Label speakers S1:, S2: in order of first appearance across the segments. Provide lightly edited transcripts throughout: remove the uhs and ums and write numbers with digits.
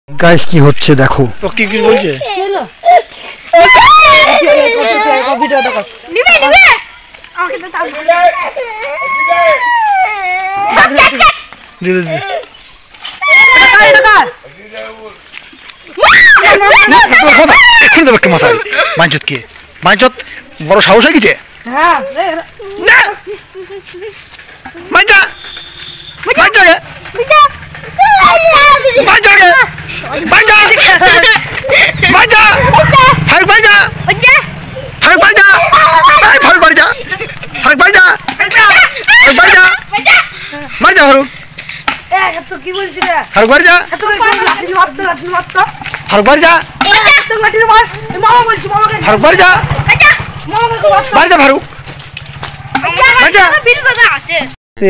S1: Guys কি হচ্ছে দেখো।
S2: তো কি কি বলছে? বড় সাহস হয়ে গেছে।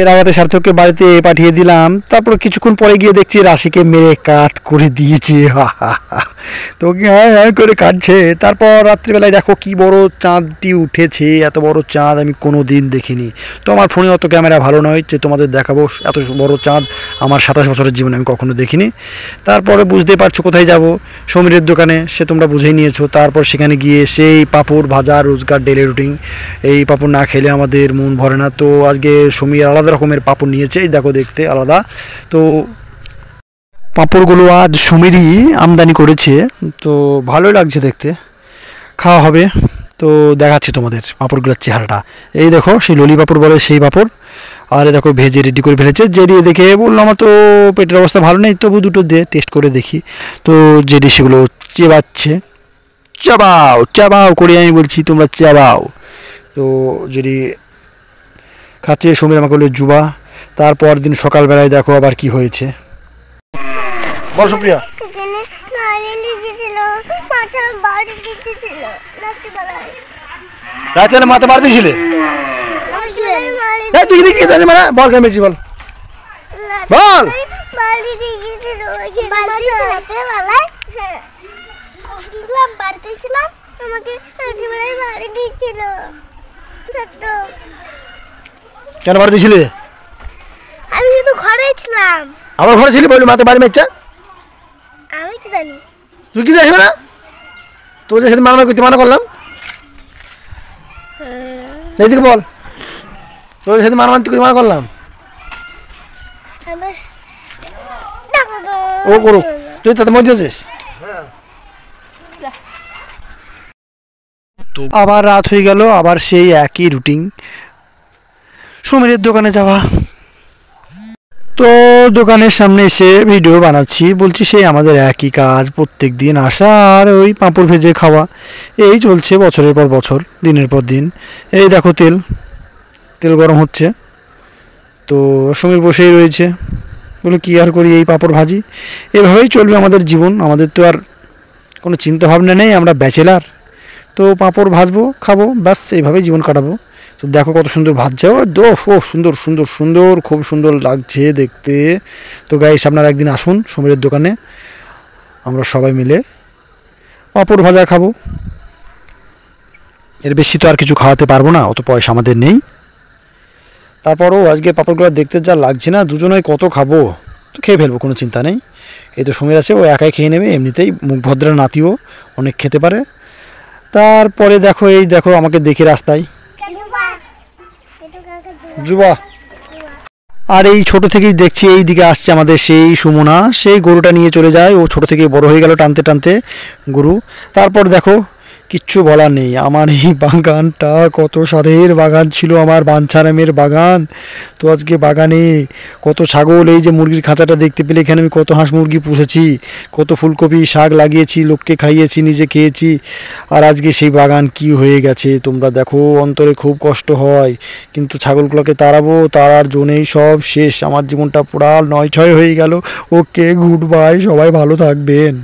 S2: রাওয়াতে সার্থককে বাড়িতে পাঠিয়ে দিলাম। তারপর কিছুক্ষণ পরে গিয়ে দেখছি রাশিকে মেরে কাট করে দিয়েছে। তো হ্যাঁ করে কাটছে। তারপর রাত্রিবেলায় দেখো কি বড় চাঁদটি উঠেছে। এত বড় চাঁদ আমি কোনো দিন দেখিনি। তো আমার ফোনে অত ক্যামেরা ভালো নয় যে তোমাদের দেখাবো। এত বড় চাঁদ আমার 27 বছরের জীবনে আমি কখনো দেখিনি। তারপরে বুঝতে পারছো কোথায় যাব, সমীরের দোকানে। সে তোমরা বুঝেই নিয়েছো। তারপর সেখানে গিয়ে সেই পাঁপড় ভাজা রোজগার ডেলি রুটিন। এই পাঁপড় না খেলে আমাদের মন ভরে না। তো আজকে সমীর আলাদা রকমের পাঁপড় নিয়েছে, এই দেখো দেখতে আলাদা। তো পাঁপড়গুলো আজ সমীরই আমদানি করেছে। তো ভালোই লাগছে দেখতে, খাওয়া হবে। তো দেখাচ্ছি তোমাদের পাঁপড়গুলোর চেহারাটা। এই দেখো সেই ললি পাঁপড় বলে সেই পাঁপড়। আর দেখো ভেজে রেডি করে ফেলেছে। জেডি দেখে বললো আমার তো পেটের অবস্থা ভালো নেই, তবু দুটো দিয়ে টেস্ট করে দেখি। তো জেডি সেগুলো চেবাচ্ছে। চাবাও চাবাও করে আমি বলছি তোমরা চাবাও। তো জেডি খাচ্ছে। সমীর আমাকে বলে জুবা। তারপর দিন সকালবেলায় দেখো আবার কি হয়েছে। বল সুপ্রিয়া। রাতে মাথা মারতে ছিলে? তুই কি জানি মানে বল কেমেছি বল বল। কেন বাড়ি দিয়েছিলে?
S3: আমি শুধু ঘরে ছিলাম।
S1: আমার ঘরে ছিলি বলি মাথা বাড়ি মেয়েছে?
S3: আমি কি জানি।
S1: তুই কি যাইবে না? তোর যে সেদিন মারামারি করতে মানা করলাম। এইদিকে বল, তোর সেদিন মারামারি করতে মানা করলাম। ও করুক, তুই তাতে মজা আছিস। আবার রাত হয়ে গেল, আবার সেই একই রুটিন, সমীরের দোকানে যাওয়া। তো দোকানের সামনে এসে ভিডিও বানাচ্ছি। বলছি সেই আমাদের একই কাজ, প্রত্যেক দিন আসা আর ওই পাঁপড় ভেজে খাওয়া। এই চলছে বছরের পর বছর, দিনের পর দিন। এই দেখো তেল গরম হচ্ছে। তো সমীর বসেই রয়েছে, বলে কী আর করি, এই পাঁপড় ভাজি। এভাবেই চলবে আমাদের জীবন। আমাদের তো আর কোনো চিন্তা ভাবনা নেই, আমরা ব্যাচেলার। তো পাঁপড় ভাজবো, খাবো, ব্যাস এইভাবেই জীবন কাটাবো। তো দেখো কত সুন্দর ভাজছে। ও সুন্দর সুন্দর সুন্দর, খুব সুন্দর লাগছে দেখতে। তো গাইস আপনারা একদিন আসুন সমীরের দোকানে, আমরা সবাই মিলে পাঁপড় ভাজা খাবো। এর বেশি তো আর কিছু খাওয়াতে পারবো না, অত পয়সা আমাদের নেই। তারপরও আজকে পাঁপড়গুলো দেখতে যা লাগছে না, দুজনেই কত খাবো। তো খেয়ে ফেলবো, কোনো চিন্তা নেই। এই তো সমীর আছে, ও একাই খেয়ে নেবে। এমনিতেই মুখভদ্রা নাতিও অনেক খেতে পারে। তারপরে দেখো এই দেখো আমাকে দেখে রাস্তায় জুবা। আর এই ছোট থেকেই দেখছি এই দিকে আসছে আমাদের সেই সুমনা, সেই গরুটা নিয়ে চলে যায়। ও ছোট থেকে বড় হয়ে গেল টানতে টানতে গরু। তারপর দেখো কিচ্ছু বলার নেই, আমার এই বাগানটা কত স্বাদের বাগান ছিল, আমার বাঞ্ছারামের বাগান। তো আজকে বাগানে কত ছাগল, এই যে মুরগির খাঁচাটা দেখতে পেলে, এখানে আমি কত হাঁস মুরগি পুষেছি, কত ফুলকপি শাক লাগিয়েছি, লোককে খাইয়েছি, নিজে খেয়েছি। আর আজকে সেই বাগান কি হয়ে গেছে তোমরা দেখো। অন্তরে খুব কষ্ট হয়, কিন্তু ছাগলগুলোকে তাড়াবো, তারার জন্যেই সব শেষ। আমার জীবনটা পুরা 9-6 হয়ে গেল। ওকে গুড বাই, সবাই ভালো থাকবেন।